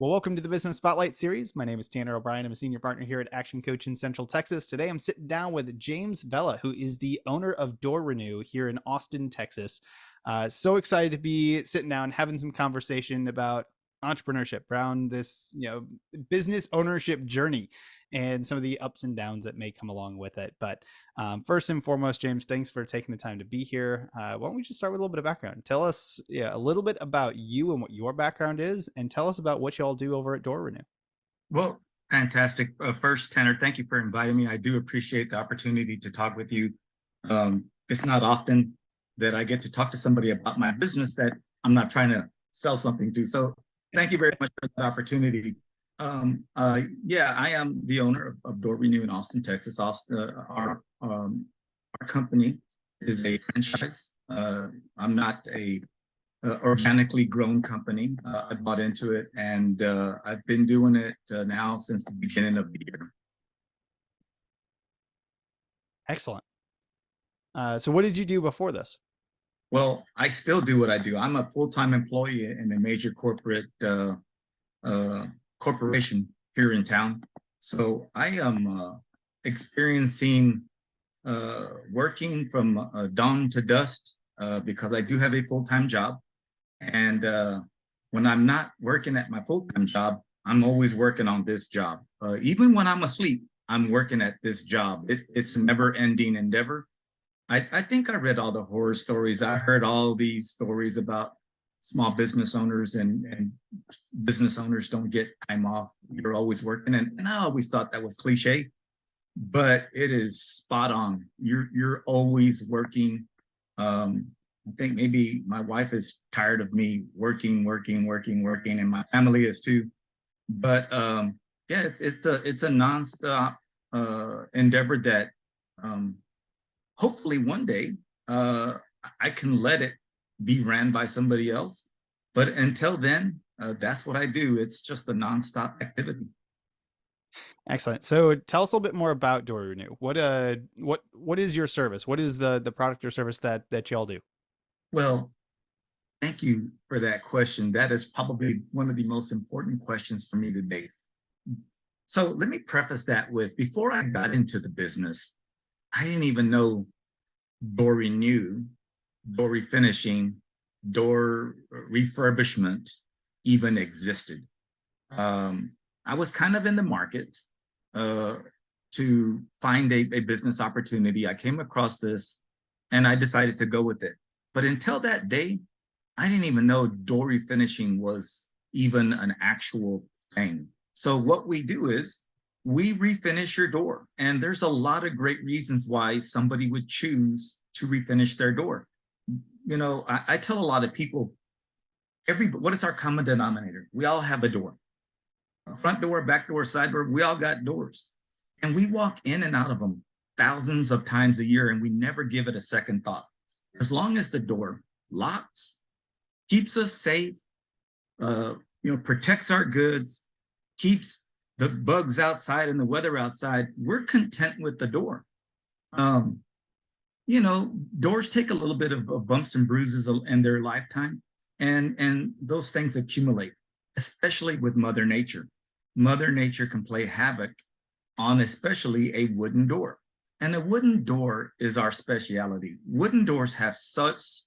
Well, welcome to the Business Spotlight series. My name is Tanner O'Brien. I'm a senior partner here at Action Coach in Central Texas. Today, I'm sitting down with James Vela, who is the owner of Door Renew here in Austin, Texas. So excited to be sitting down, having some conversation about entrepreneurship around this, business ownership journey and some of the ups and downs that may come along with it. But first and foremost, James, thanks for taking the time to be here. Why don't we just start with a little bit of background? Tell us a little bit about you and what your background is, and tell us about what y'all do over at Door Renew. Well, fantastic. First, Tanner, thank you for inviting me. I do appreciate the opportunity to talk with you. It's not often that I get to talk to somebody about my business that I'm not trying to sell something to. So thank you very much for that opportunity. Yeah, I am the owner of Door Renew in Austin, Texas. Our company is a franchise. I'm not a organically grown company. I bought into it, and I've been doing it now since the beginning of the year. Excellent. So what did you do before this? Well, I still do what I do. I'm a full-time employee in a major corporation here in town. So I am experiencing working from dawn to dusk because I do have a full-time job. And when I'm not working at my full-time job, I'm always working on this job. Even when I'm asleep, I'm working at this job. It's a never-ending endeavor. I think I read all the horror stories. I heard all these stories about small business owners and business owners don't get time off. You're always working. And I always thought that was cliche, but it is spot on. You're always working. I think maybe my wife is tired of me working, and my family is too. But yeah, it's a nonstop endeavor that hopefully one day I can let it be ran by somebody else. But until then, that's what I do. It's just a nonstop activity. Excellent. So tell us a little bit more about Door Renew. What is your service? What is the product or service that y'all do? Well, thank you for that question. That is probably one of the most important questions for me today. So let me preface that with, before I got into the business, I didn't even know door renew, door refinishing, door refurbishment even existed. I was kind of in the market to find a business opportunity. I came across this and I decided to go with it. But until that day, I didn't even know door refinishing was even an actual thing. So what we do is we refinish your door. And there's a lot of great reasons why somebody would choose to refinish their door. You know, I tell a lot of people, what is our common denominator? We all have a door. A front door, back door, side door, we all got doors. And we walk in and out of them thousands of times a year, and we never give it a second thought. As long as the door locks, keeps us safe, protects our goods, keeps the bugs outside and the weather outside, we're content with the door. Doors take a little bit of bumps and bruises in their lifetime, and those things accumulate, especially with Mother Nature. Mother Nature can play havoc on especially a wooden door. And a wooden door is our specialty. Wooden doors have such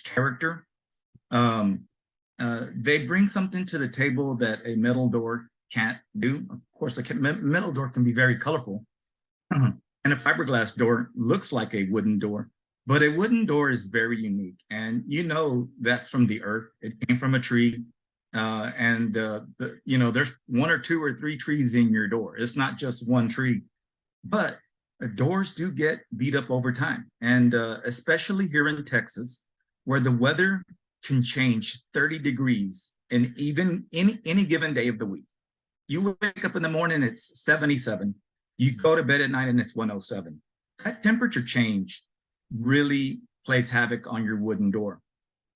character. They bring something to the table that a metal door can't do. Of course, a metal door can be very colorful. And a fiberglass door looks like a wooden door, but a wooden door is very unique. And you know that's from the earth. It came from a tree. There's one or two or three trees in your door. It's not just one tree. But doors do get beat up over time. And especially here in Texas, where the weather can change 30 degrees in even any given day of the week. You wake up in the morning, it's 77. You go to bed at night and it's 107. That temperature change really plays havoc on your wooden door.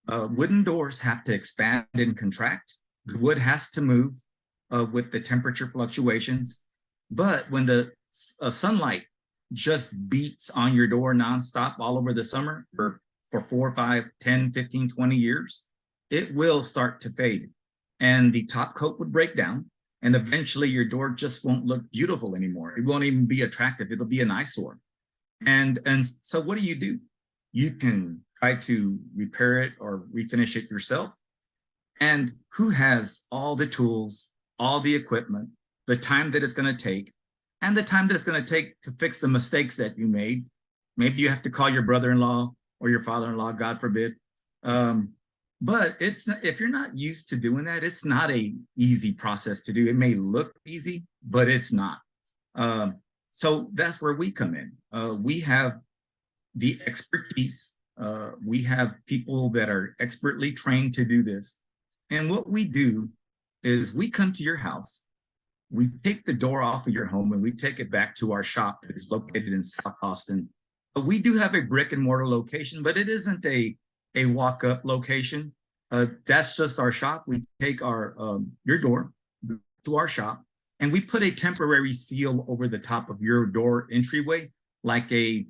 Wooden doors have to expand and contract. The wood has to move with the temperature fluctuations. But when the sunlight just beats on your door nonstop all over the summer for 4, 5, 10, 15, 20 years, it will start to fade. and the top coat would break down, and eventually your door just won't look beautiful anymore. It won't even be attractive. It'll be an eyesore. And so what do? You can try to repair it or refinish it yourself. And who has all the tools, all the equipment, the time that it's going to take, and the time that it's going to take to fix the mistakes that you made? Maybe you have to call your brother-in-law or your father-in-law, God forbid. But it's not, if you're not used to doing that, it's not a easy process to do. It may look easy, but it's not. So that's where we come in. We have the expertise. We have people that are expertly trained to do this. And what we do is we come to your house, we take the door off of your home, and we take it back to our shop that's located in South Austin. But we do have a brick and mortar location, but it isn't a walk-up location. That's just our shop. We take your door to our shop, and we put a temporary seal over the top of your door entryway, like a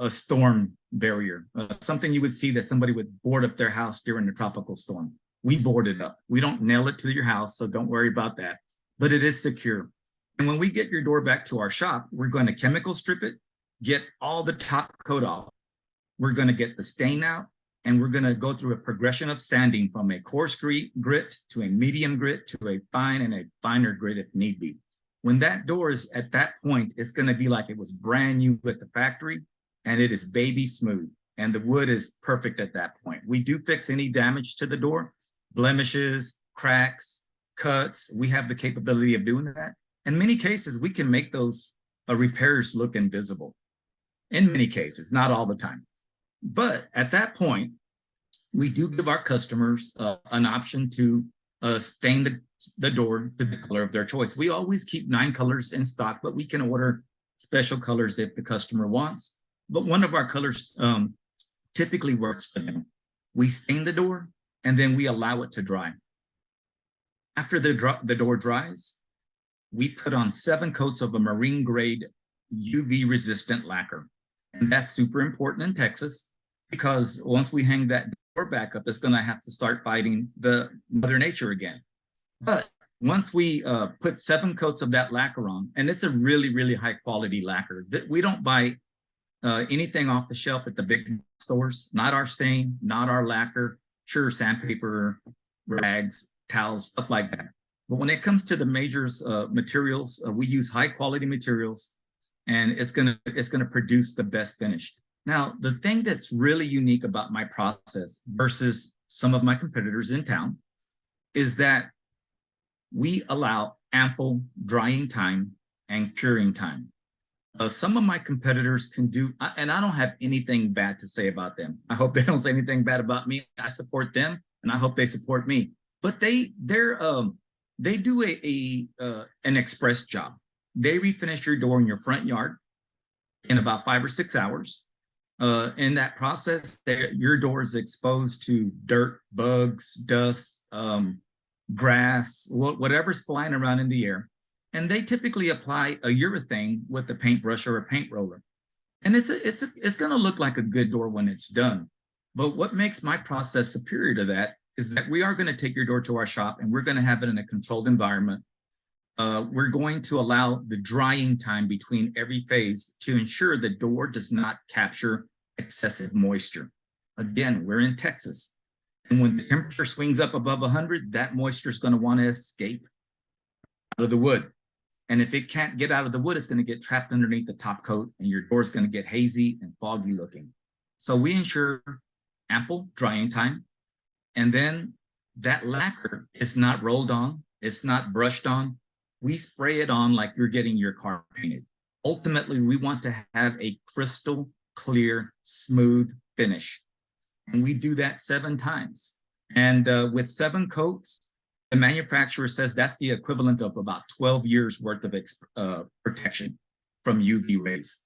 storm barrier, something you would see that somebody would board up their house during a tropical storm. We board it up. We don't nail it to your house, so don't worry about that. But it is secure. And when we get your door back to our shop, we're going to chemical strip it, get all the top coat off. We're going to get the stain out, and we're going to go through a progression of sanding from a coarse grit to a medium grit to a fine and a finer grit if need be. When that door is at that point, it's going to be like it was brand new at the factory, and it is baby smooth, and the wood is perfect at that point. We do fix any damage to the door, blemishes, cracks, cuts. We have the capability of doing that. In many cases, we can make those repairs look invisible. In many cases, not all the time. But at that point, we do give our customers an option to stain the door to the color of their choice. We always keep 9 colors in stock, but we can order special colors if the customer wants. But one of our colors typically works for them. We stain the door, and then we allow it to dry. After the door dries, we put on 7 coats of a marine grade UV resistant lacquer. And that's super important in Texas, because once we hang that door back up, it's going to have to start fighting the Mother Nature again. But once we put 7 coats of that lacquer on, and it's a really, really high quality lacquer, that we don't buy anything off the shelf at the big stores, not our stain, not our lacquer, sure, sandpaper, rags, towels, stuff like that. But when it comes to the majors materials, we use high quality materials, and it's gonna produce the best finish. Now, the thing that's really unique about my process versus some of my competitors in town is that we allow ample drying time and curing time. Some of my competitors can do, and I don't have anything bad to say about them. I hope they don't say anything bad about me. I support them, and I hope they support me. But they do an express job. They refinish your door in your front yard in about 5 or 6 hours. In that process, your door is exposed to dirt, bugs, dust, grass, whatever's flying around in the air. And they typically apply a urethane with a paintbrush or a paint roller. And it's going to look like a good door when it's done. But what makes my process superior to that is that we are going to take your door to our shop, and we're going to have it in a controlled environment. We're going to allow the drying time between every phase to ensure the door does not capture excessive moisture. Again, we're in Texas, and when the temperature swings up above 100, that moisture is going to want to escape out of the wood. And if it can't get out of the wood, it's going to get trapped underneath the top coat, and your door is going to get hazy and foggy looking. So we ensure ample drying time. And then that lacquer is not rolled on, it's not brushed on. We spray it on like you're getting your car painted. Ultimately, we want to have a crystal clear, smooth finish. And we do that 7 times. And with 7 coats, the manufacturer says that's the equivalent of about 12 years worth of protection from UV rays.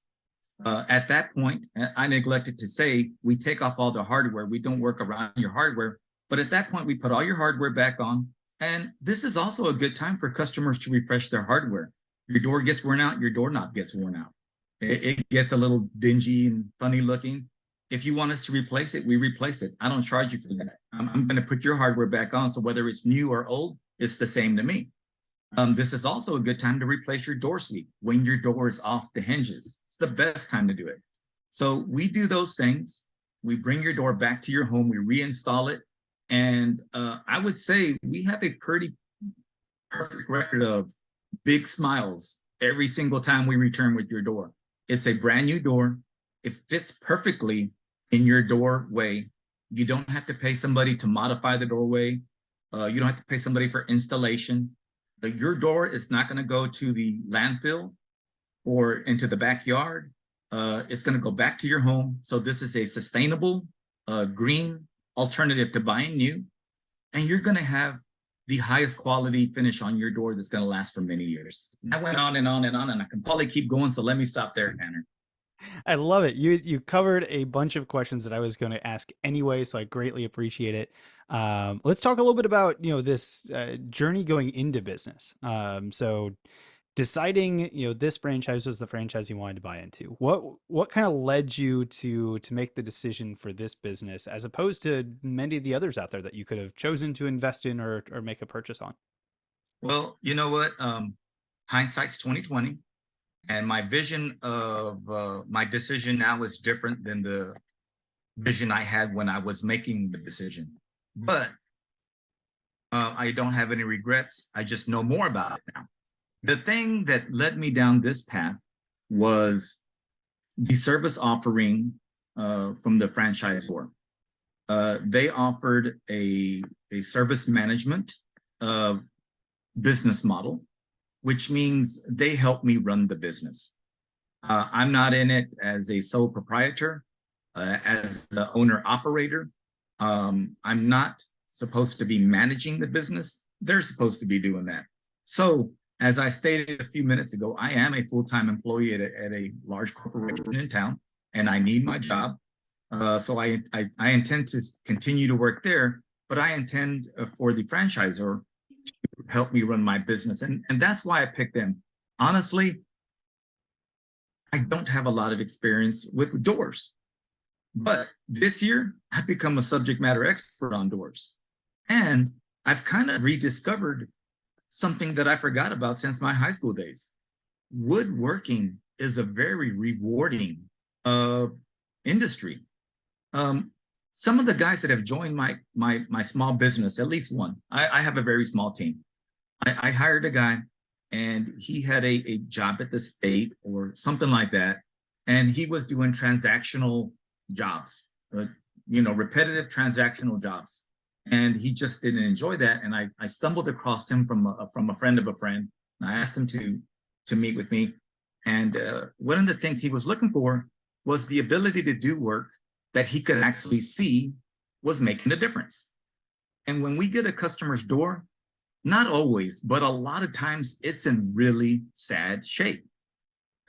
At that point, I neglected to say, we take off all the hardware. We don't work around your hardware. But at that point, we put all your hardware back on. And this is also a good time for customers to refresh their hardware. Your door gets worn out, your doorknob gets worn out. It gets a little dingy and funny looking. If you want us to replace it, we replace it. I don't charge you for that. I'm going to put your hardware back on. So whether it's new or old, it's the same to me. This is also a good time to replace your door sweep when your door is off the hinges. It's the best time to do it. So we do those things. We bring your door back to your home. We reinstall it. And I would say we have a pretty perfect record of big smiles every single time we return with your door. It's a brand new door. It fits perfectly in your doorway. You don't have to pay somebody to modify the doorway. You don't have to pay somebody for installation. Your door is not going to go to the landfill or into the backyard. It's going to go back to your home. So this is a sustainable, green alternative to buying new. And you're going to have the highest quality finish on your door that's going to last for many years. I went on and on and on, and I can probably keep going. So let me stop there, Tanner. I love it. You covered a bunch of questions that I was going to ask anyway, so I greatly appreciate it. Let's talk a little bit about this journey going into business. So deciding this franchise was the franchise you wanted to buy into. What kind of led you to make the decision for this business as opposed to many of the others out there that you could have chosen to invest in or make a purchase on? Well, you know what? Hindsight's 2020. And my vision of my decision now is different than the vision I had when I was making the decision. But I don't have any regrets. I just know more about it now. The thing that led me down this path was the service offering from the franchisor. They offered a service management business model, which means they help me run the business. I'm not in it as a sole proprietor, as the owner operator. I'm not supposed to be managing the business. They're supposed to be doing that. So as I stated a few minutes ago, I am a full-time employee at a large corporation in town, and I need my job. So I intend to continue to work there, but I intend for the franchisor help me run my business. And that's why I picked them. Honestly, I don't have a lot of experience with doors, but this year I've become a subject matter expert on doors. And I've kind of rediscovered something that I forgot about since my high school days. Woodworking is a very rewarding industry. Some of the guys that have joined my small business, at least one, I have a very small team. I hired a guy and he had a job at the state or something like that. And he was doing transactional jobs, repetitive transactional jobs. And he just didn't enjoy that. And I stumbled across him from a friend of a friend. And I asked him to meet with me. And one of the things he was looking for was the ability to do work that he could actually see was making a difference. And when we get a customer's door, not always, but a lot of times it's in really sad shape.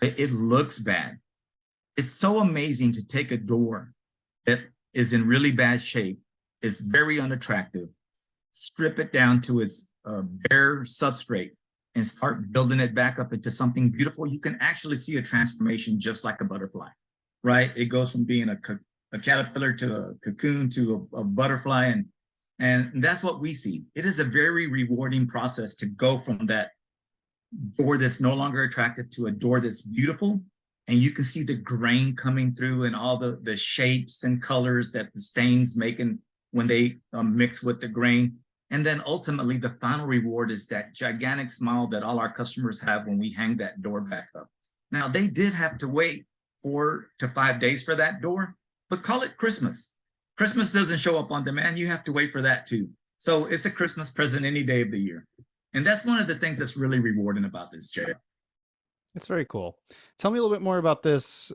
It looks bad. It's so amazing to take a door that is in really bad shape, is very unattractive, strip it down to its bare substrate and start building it back up into something beautiful. You can actually see a transformation just like a butterfly, right? It goes from being a caterpillar to a cocoon to a butterfly. And that's what we see. It is a very rewarding process to go from that door that's no longer attractive to a door that's beautiful. And you can see the grain coming through and all the shapes and colors that the stains making when they mix with the grain. And then ultimately the final reward is that gigantic smile that all our customers have when we hang that door back up. Now they did have to wait 4 to 5 days for that door, but call it Christmas. Christmas doesn't show up on demand. You have to wait for that too. So it's a Christmas present any day of the year. And that's one of the things that's really rewarding about this, Jay. That's very cool. Tell me a little bit more about this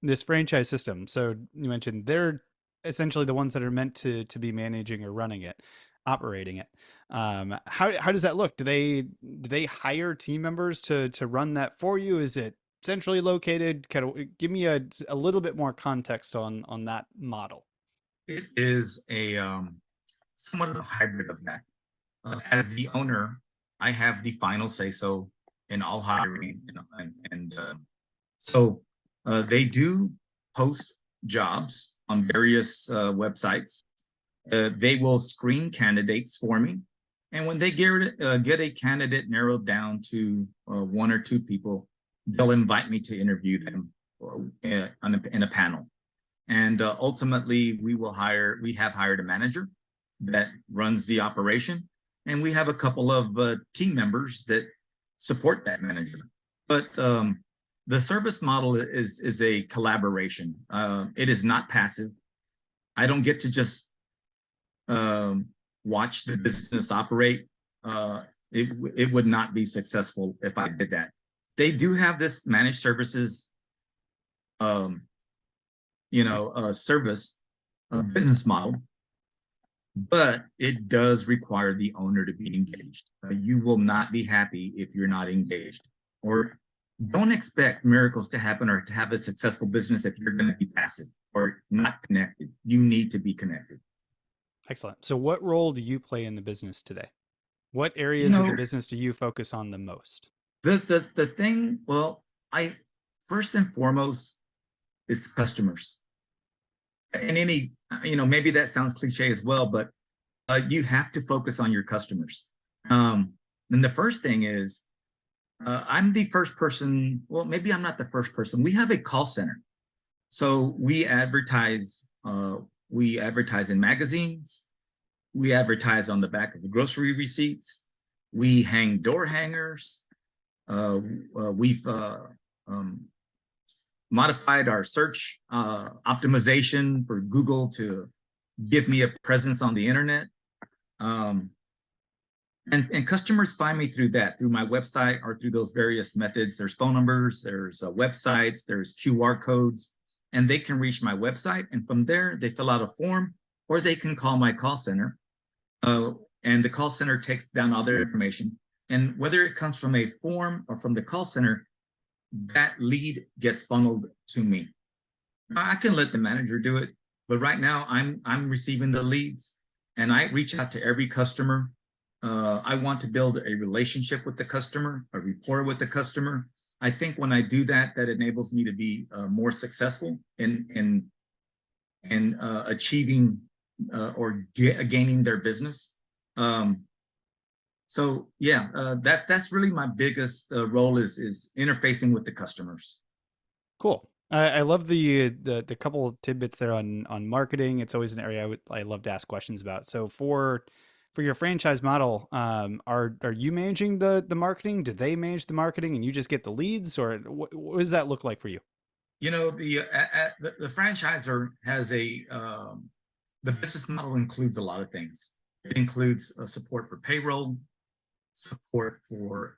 this franchise system. So you mentioned they're essentially the ones that are meant to be managing or running it, operating it. How does that look? Do they hire team members to run that for you? Is it centrally located? Kind of give me a little bit more context on that model. It is a somewhat of a hybrid of that. As the owner, I have the final say so in all hiring, so they do post jobs on various websites. They will screen candidates for me. And when they get a candidate narrowed down to one or two people, they'll invite me to interview them in a panel. And ultimately, we have hired a manager that runs the operation. And we have a couple of team members that support that manager. But the service model is a collaboration. It is not passive. I don't get to just watch the business operate. It would not be successful if I did that. They do have this managed services, service business model, but it does require the owner to be engaged. You will not be happy if you're not engaged, or don't expect miracles to happen or to have a successful business if you're going to be passive or not connected. You need to be connected. Excellent. So what role do you play in the business today? What You areas of the know, business do you focus on the most? the thing, well, I first and foremost is customers. And maybe that sounds cliche as well, but you have to focus on your customers. And the first thing is, I'm the first person, well, maybe I'm not the first person. We have a call center. So we advertise in magazines. We advertise on the back of the grocery receipts. We hang door hangers. We've modified our search optimization for Google to give me a presence on the internet. And customers find me through my website or through those various methods. There's phone numbers, there's websites, there's QR codes, and they can reach my website. And from there, they fill out a form, or they can call my call center. And the call center takes down all their information. And whether it comes from a form or from the call center, that lead gets funneled to me. I can let the manager do it, but right now I'm receiving the leads, and I reach out to every customer. I want to build a relationship with the customer, a rapport with the customer. I think when I do that, that enables me to be more successful in achieving or gaining their business. So yeah, that's really my biggest role is interfacing with the customers. Cool. I love the couple of tidbits there on marketing. It's always an area I love to ask questions about. So for your franchise model, are you managing the marketing? Do they manage the marketing and you just get the leads, or what does that look like for you? The franchisor has the business model includes a lot of things. It includes support for payroll, support for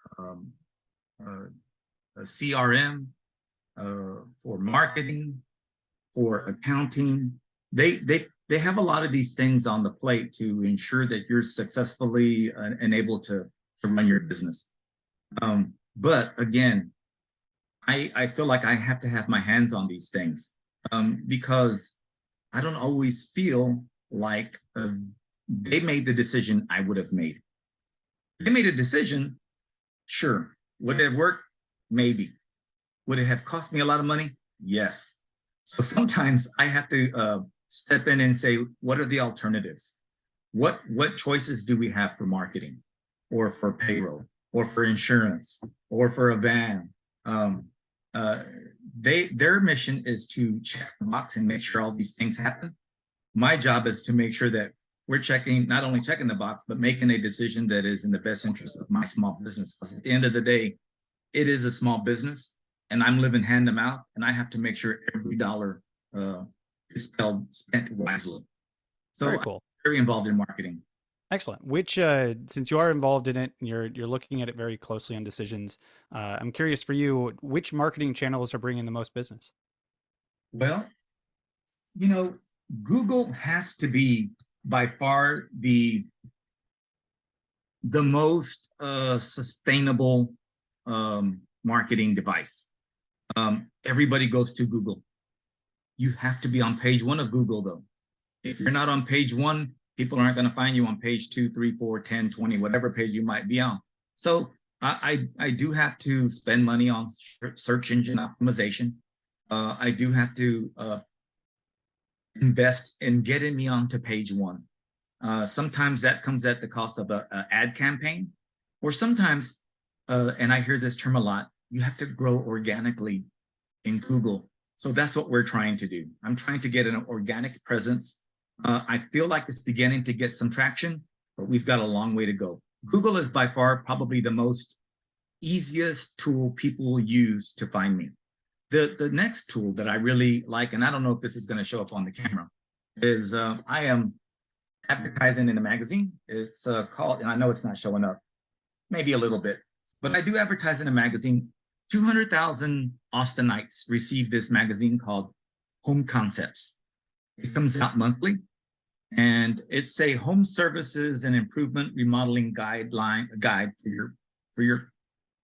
CRM, for marketing, for accounting. They have a lot of these things on the plate to ensure that you're successfully and able to run your business. But again, I feel like I have to have my hands on these things because I don't always feel like they made the decision I would have made. They made a decision, sure. Would it have worked? Maybe. Would it have cost me a lot of money? Yes. So sometimes I have to step in and say, what are the alternatives? What choices do we have for marketing, or for payroll, or for insurance, or for a van? Their mission is to check the box and make sure all these things happen. My job is to make sure that we're not only checking the box, but making a decision that is in the best interest of my small business. Because at the end of the day, it is a small business, and I'm living hand to mouth, and I have to make sure every dollar is spent wisely. So Very cool. I'm very involved in marketing. Excellent. Which, since you are involved in it and you're looking at it very closely on decisions, I'm curious for you, which marketing channels are bringing the most business? Well, Google has to be by far the most sustainable marketing device. Everybody goes to Google. You have to be on page 1 of Google, though. If you're not on page 1, people aren't going to find you on page 2, 3, 4, 10, 20, whatever page you might be on. So I do have to spend money on search engine optimization. I do have to invest in getting me onto page one. Sometimes that comes at the cost of an ad campaign, or sometimes, and I hear this term a lot, you have to grow organically in Google. So that's what we're trying to do. I'm trying to get an organic presence. I feel like it's beginning to get some traction, but we've got a long way to go. Google is by far probably the most easiest tool people will use to find me. The next tool that I really like, and I don't know if this is going to show up on the camera, is I am advertising in a magazine. It's called, and I know it's not showing up, maybe a little bit, but I do advertise in a magazine. 200,000 Austinites receive this magazine called Home Concepts. It comes out monthly, and it's a home services and improvement remodeling guide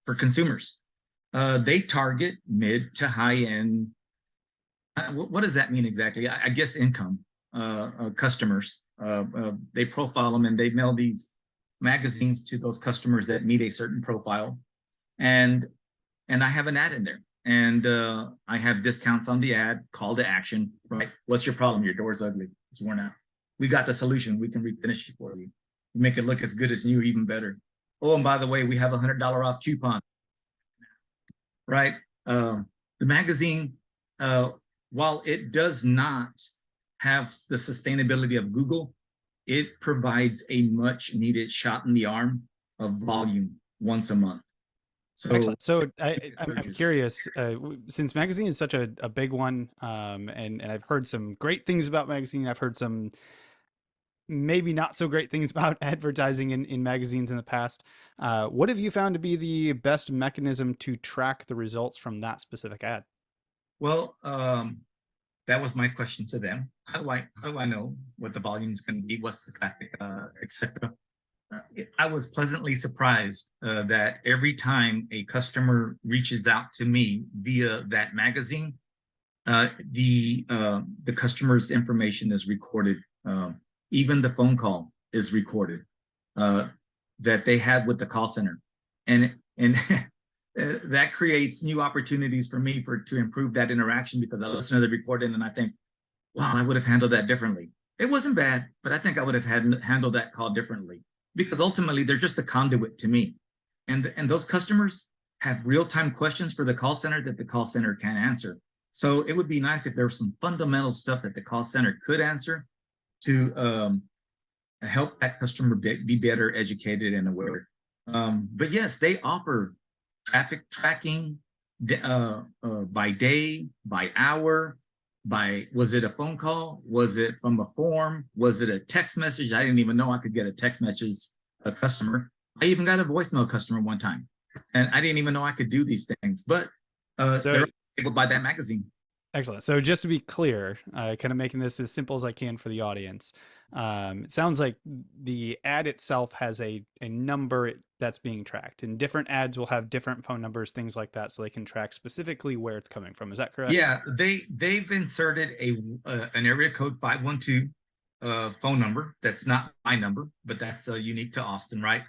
for consumers. They target mid to high end. What does that mean exactly? I guess income customers. They profile them and they mail these magazines to those customers that meet a certain profile. And I have an ad in there, and I have discounts on the ad, call to action, right? What's your problem? Your door's ugly. It's worn out. We got the solution. We can refinish it for you. Make it look as good as new, even better. Oh, and by the way, we have $100 off coupon, right? The magazine, while it does not have the sustainability of Google, it provides a much needed shot in the arm of volume once a month. So excellent. So I'm curious, since magazine is such a big one, and I've heard some great things about magazine. I've heard some maybe not so great things about advertising in magazines in the past. What have you found to be the best mechanism to track the results from that specific ad? Well, that was my question to them. How do I know what the volume is going to be? What's the traffic, etc. I was pleasantly surprised that every time a customer reaches out to me via that magazine, the customer's information is recorded. Even the phone call is recorded that they had with the call center, and that creates new opportunities for me to improve that interaction, because I listen to the recording and I think, wow, I would have handled that differently. It wasn't bad, but I think I would have handled that call differently, because ultimately they're just a conduit to me. And those customers have real-time questions for the call center that the call center can't answer. So it would be nice if there was some fundamental stuff that the call center could answer to help that customer be better educated and aware. But yes, they offer traffic tracking by day, by hour, was it a phone call? Was it from a form? Was it a text message? I didn't even know I could get a text message, a customer. I even got a voicemail customer one time, and I didn't even know I could do these things, but they're able to buy that magazine. Excellent. So just to be clear, kind of making this as simple as I can for the audience. It sounds like the ad itself has a number that's being tracked, and different ads will have different phone numbers, things like that, so they can track specifically where it's coming from. Is that correct? Yeah, they've inserted an area code 512 phone number. That's not my number, but that's unique to Austin, right?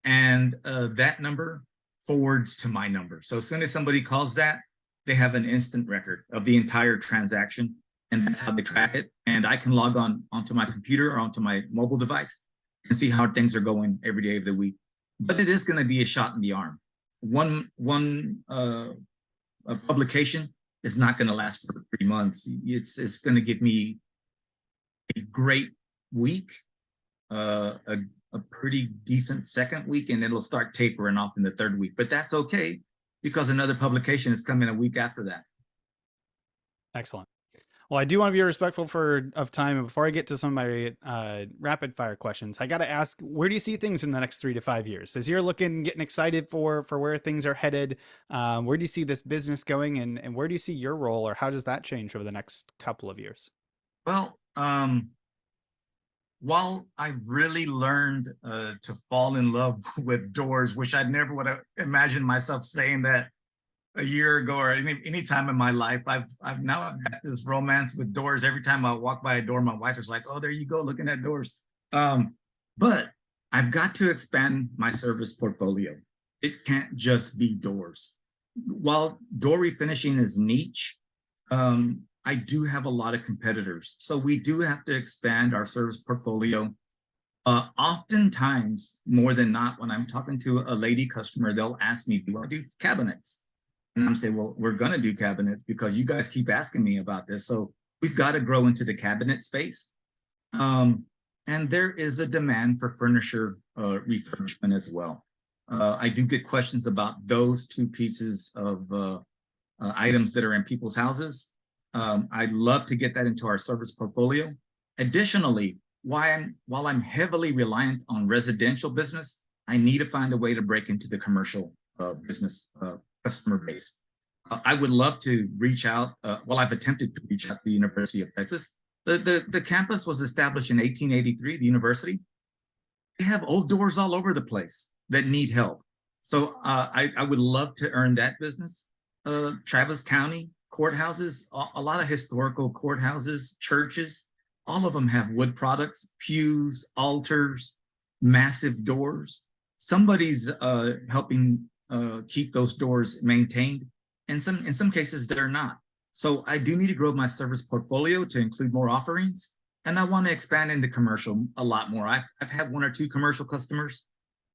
And that number forwards to my number. So as soon as somebody calls that, they have an instant record of the entire transaction, and that's how they track it. And I can log onto my computer or onto my mobile device and see how things are going every day of the week. But it is going to be a shot in the arm. One publication is not going to last for 3 months. It's going to give me a great week, a pretty decent second week, and it'll start tapering off in the third week. But that's okay, because another publication is coming a week after that. Excellent. Well, I do want to be respectful of time. And before I get to some of my rapid fire questions, I got to ask, where do you see things in the next 3 to 5 years? As you're getting excited for where things are headed, where do you see this business going, and where do you see your role, or how does that change over the next couple of years? Well, while I've really learned to fall in love with doors, which I never would have imagined myself saying that a year ago or any time in my life, I've got this romance with doors. Every time I walk by a door, my wife is like, "Oh, there you go, looking at doors." But I've got to expand my service portfolio. It can't just be doors. While door refinishing is niche, I do have a lot of competitors. So we do have to expand our service portfolio. Oftentimes, more than not, when I'm talking to a lady customer, they'll ask me, do I do cabinets? And I'm saying, well, we're going to do cabinets because you guys keep asking me about this. So we've got to grow into the cabinet space. And there is a demand for furniture refurbishment as well. I do get questions about those two pieces of items that are in people's houses. I'd love to get that into our service portfolio. Additionally, while I'm heavily reliant on residential business, I need to find a way to break into the commercial business customer base. I would love to reach out. Well, I've attempted to reach out to the University of Texas. The campus was established in 1883, the university. They have old doors all over the place that need help. So I would love to earn that business. Travis County courthouses, a lot of historical courthouses, churches, all of them have wood products, pews, altars, massive doors. Somebody's helping keep those doors maintained. And in some cases, they're not. So I do need to grow my service portfolio to include more offerings. And I want to expand into commercial a lot more. I've had 1 or 2 commercial customers,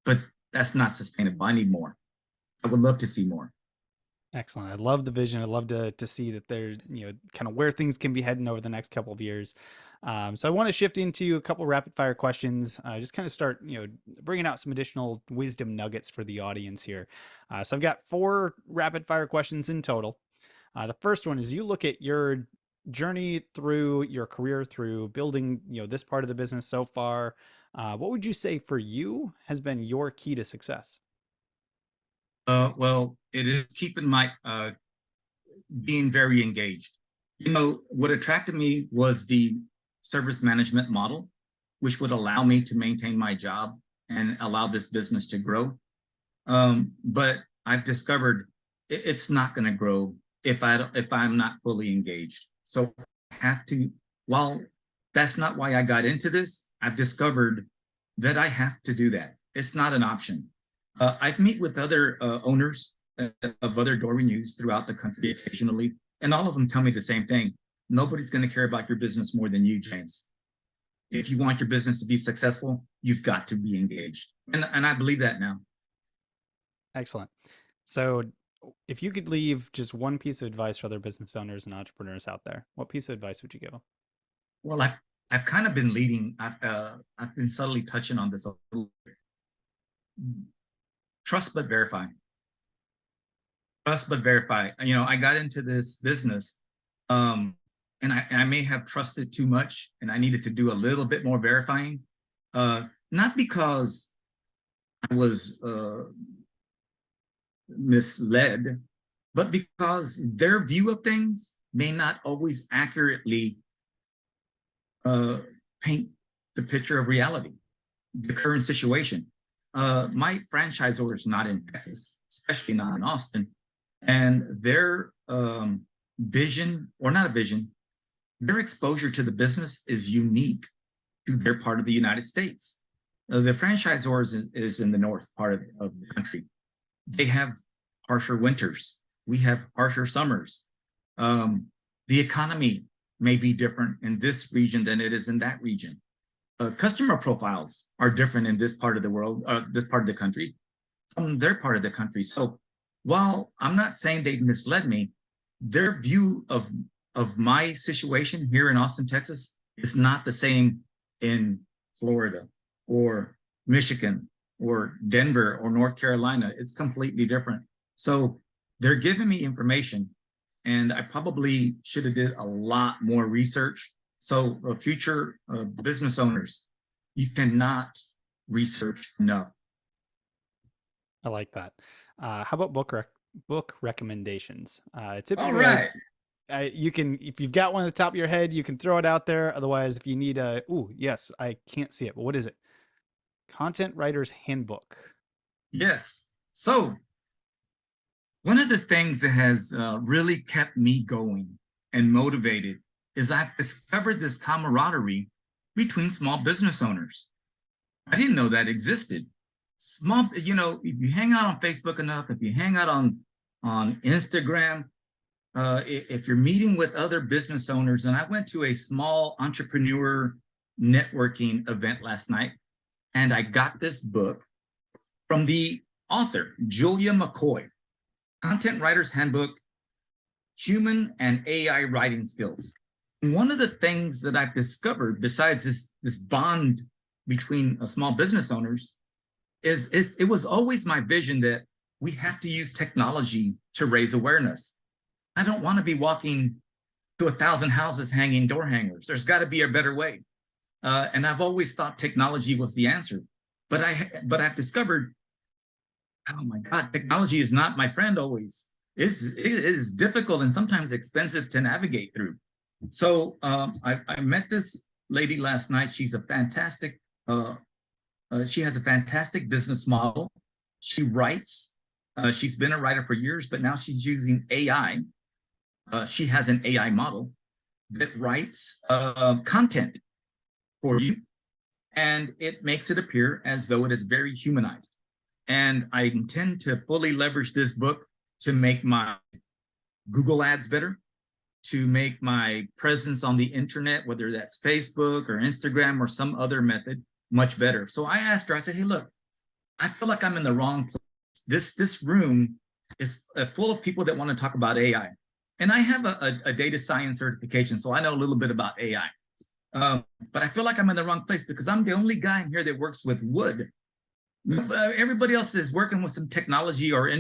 but that's not sustainable. I need more. I would love to see more. Excellent. I love the vision. I love to see that they're, kind of where things can be heading over the next couple of years. So I want to shift into a couple rapid fire questions. Just kind of start, bringing out some additional wisdom nuggets for the audience here. So I've got 4 rapid fire questions in total. The first one is, you look at your journey through your career, through building, this part of the business so far. What would you say for you has been your key to success? Well, it is keeping my being very engaged. What attracted me was the service management model, which would allow me to maintain my job and allow this business to grow. But I've discovered it's not going to grow if I'm not fully engaged. So I have to. While that's not why I got into this, I've discovered that I have to do that. It's not an option. I meet with other owners of other door renews throughout the country occasionally, and all of them tell me the same thing. Nobody's going to care about your business more than you, James. If you want your business to be successful, you've got to be engaged. And I believe that now. Excellent. So if you could leave just one piece of advice for other business owners and entrepreneurs out there, what piece of advice would you give them? Well, I've kind of been leading. I've been subtly touching on this a little bit. Trust but verify. Trust but verify. I got into this business, and I may have trusted too much, and I needed to do a little bit more verifying. Not because I was misled, but because their view of things may not always accurately paint the picture of reality, the current situation. My franchisor is not in Texas, especially not in Austin, and their vision, or not a vision, their exposure to the business is unique to their part of the United States. The franchisor is in the north part of the country. They have harsher winters. We have harsher summers. The economy may be different in this region than it is in that region. Customer profiles are different in this part of the world, this part of the country, from their part of the country. So while I'm not saying they've misled me, their view of my situation here in Austin, Texas, is not the same in Florida or Michigan or Denver or North Carolina. It's completely different. So they're giving me information, and I probably should have did a lot more research. So future business owners, you cannot research enough. I like that. How about book recommendations? All Typically, right. you can, if you've got one at the top of your head, you can throw it out there. Otherwise, if you need yes, I can't see it, but what is it? Content Writer's Handbook. Yes. So one of the things that has really kept me going and motivated is I've discovered this camaraderie between small business owners. I didn't know that existed. If you hang out on Facebook enough, if you hang out on Instagram, if you're meeting with other business owners, and I went to a small entrepreneur networking event last night, and I got this book from the author, Julia McCoy, Content Writer's Handbook, Human and AI Writing Skills. And one of the things that I've discovered, besides this bond between small business owners, is it was always my vision that we have to use technology to raise awareness. I don't want to be walking to 1,000 houses hanging door hangers. There's got to be a better way. And I've always thought technology was the answer. But I've discovered, oh my God, technology is not my friend always. It is difficult and sometimes expensive to navigate through. So I met this lady last night. She's a fantastic, she has a fantastic business model. She writes. She's been a writer for years, but now she's using AI. She has an AI model that writes content for you, and it makes it appear as though it is very humanized. And I intend to fully leverage this book to make my Google ads better, to make my presence on the internet, whether that's Facebook or Instagram or some other method, much better. So I asked her, I said, hey, look, I feel like I'm in the wrong place. This room is full of people that want to talk about AI. And I have a data science certification, so I know a little bit about AI. But I feel like I'm in the wrong place because I'm the only guy in here that works with wood. Everybody else is working with some technology or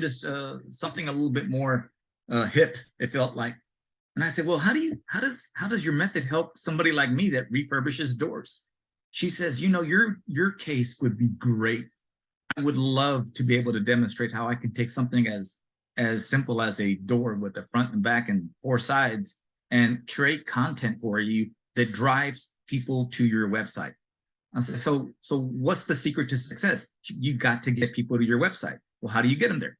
something a little bit more hip, it felt like. And I said, well, how does your method help somebody like me that refurbishes doors? She says, you know, your case would be great. I would love to be able to demonstrate how I could take something as simple as a door with the front and back and 4 sides and create content for you that drives people to your website. I said, so what's the secret to success? You got to get people to your website. Well, how do you get them there?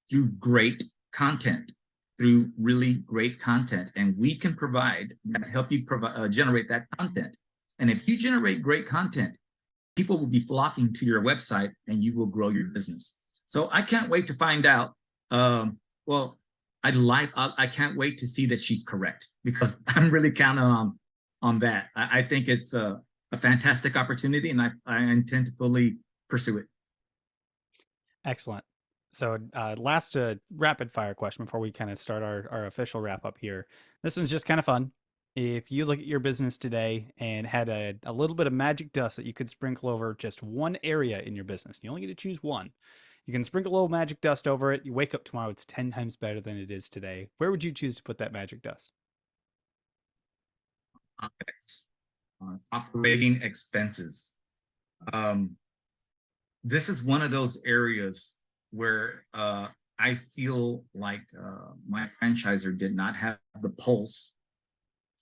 Through great content, through really great content. And we can help you generate that content. And if you generate great content, people will be flocking to your website and you will grow your business. So I can't wait to find out. Well, I can't wait to see that she's correct, because I'm really counting on that. I think it's a fantastic opportunity, and I intend to fully pursue it. Excellent. So last rapid fire question before we kind of start our official wrap up here. This one's just kind of fun. If you look at your business today and had a little bit of magic dust that you could sprinkle over just one area in your business, you only get to choose one. You can sprinkle a little magic dust over it. You wake up tomorrow, it's 10 times better than it is today. Where would you choose to put that magic dust? Operating expenses. This is one of those areas where I feel like my franchisor did not have the pulse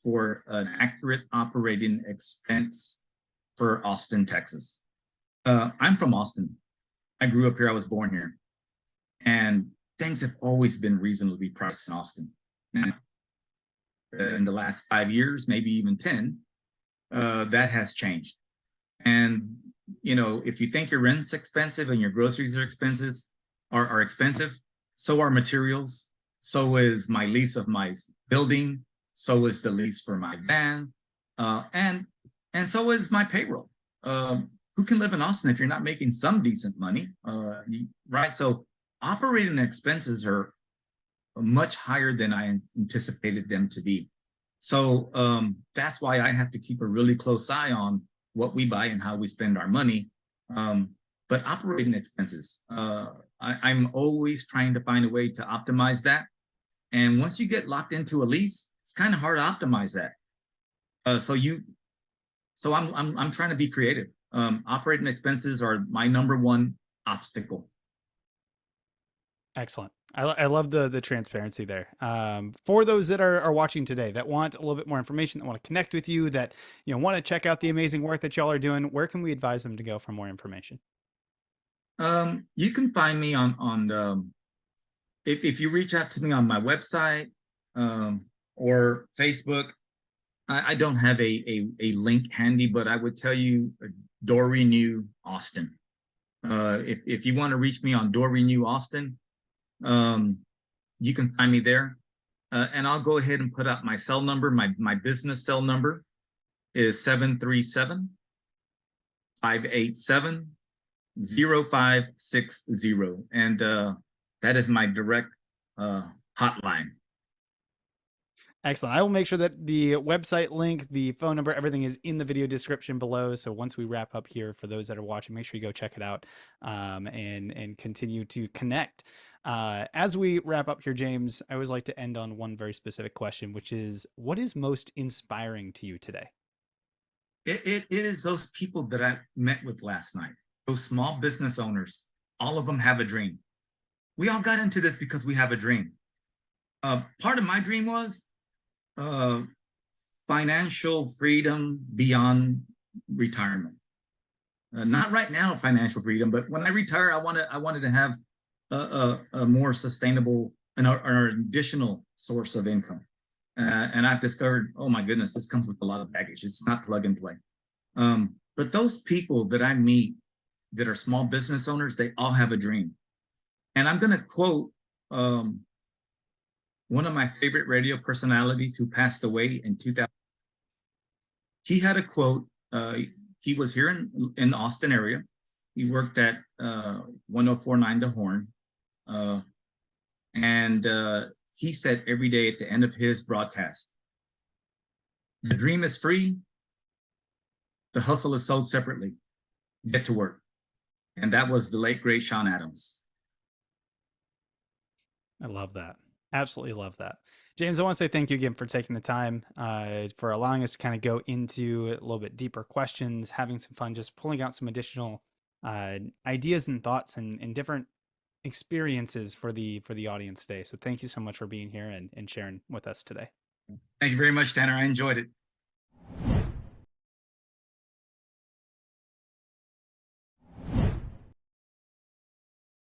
for an accurate operating expense for Austin, Texas. I'm from Austin. I grew up here. I was born here. And things have always been reasonably priced in Austin. Now, in the last 5 years, maybe even 10, that has changed. And, you know, if you think your rent's expensive and your groceries are expensive, so are materials. So is my lease of my building. So is the lease for my van. And so is my payroll. Who can live in Austin if you're not making some decent money, right? So operating expenses are much higher than I anticipated them to be. So that's why I have to keep a really close eye on what we buy and how we spend our money. But operating expenses, I'm always trying to find a way to optimize that. And once you get locked into a lease, it's kind of hard to optimize that. So I'm trying to be creative. Operating expenses are my #1 obstacle. Excellent. I love the transparency there. For those that are watching today that want a little bit more information, that want to connect with you, that want to check out the amazing work that y'all are doing, where can we advise them to go for more information? You can find me on if you reach out to me on my website or Facebook. I don't have a link handy, but I would tell you Door Renew Austin. If you want to reach me on Door Renew Austin, you can find me there. And I'll go ahead and put up my cell number. My business cell number is 737-587-0560. And that is my direct hotline. Excellent. I will make sure that the website link, the phone number, everything is in the video description below. So once we wrap up here, for those that are watching, make sure you go check it out, and continue to connect. As we wrap up here, James, I always like to end on one very specific question, which is, what is most inspiring to you today? It is those people that I met with last night, those small business owners. All of them have a dream. We all got into this because we have a dream. Part of my dream was financial freedom beyond retirement. Not right now, financial freedom, but when I retire, I wanted to have a more sustainable and an additional source of income. And I've discovered, oh my goodness, this comes with a lot of baggage. It's not plug and play. But those people that I meet that are small business owners, they all have a dream. And I'm going to quote one of my favorite radio personalities who passed away in 2000. He had a quote. He was here in the Austin area. He worked at 1049 The Horn. And he said every day at the end of his broadcast, the dream is free. The hustle is sold separately. Get to work. And that was the late, great Sean Adams. I love that. Absolutely love that. James, I want to say thank you again for taking the time, for allowing us to kind of go into a little bit deeper questions, having some fun, just pulling out some additional ideas and thoughts and different experiences for the audience today. So thank you so much for being here and sharing with us today. Thank you very much, Tanner. I enjoyed it.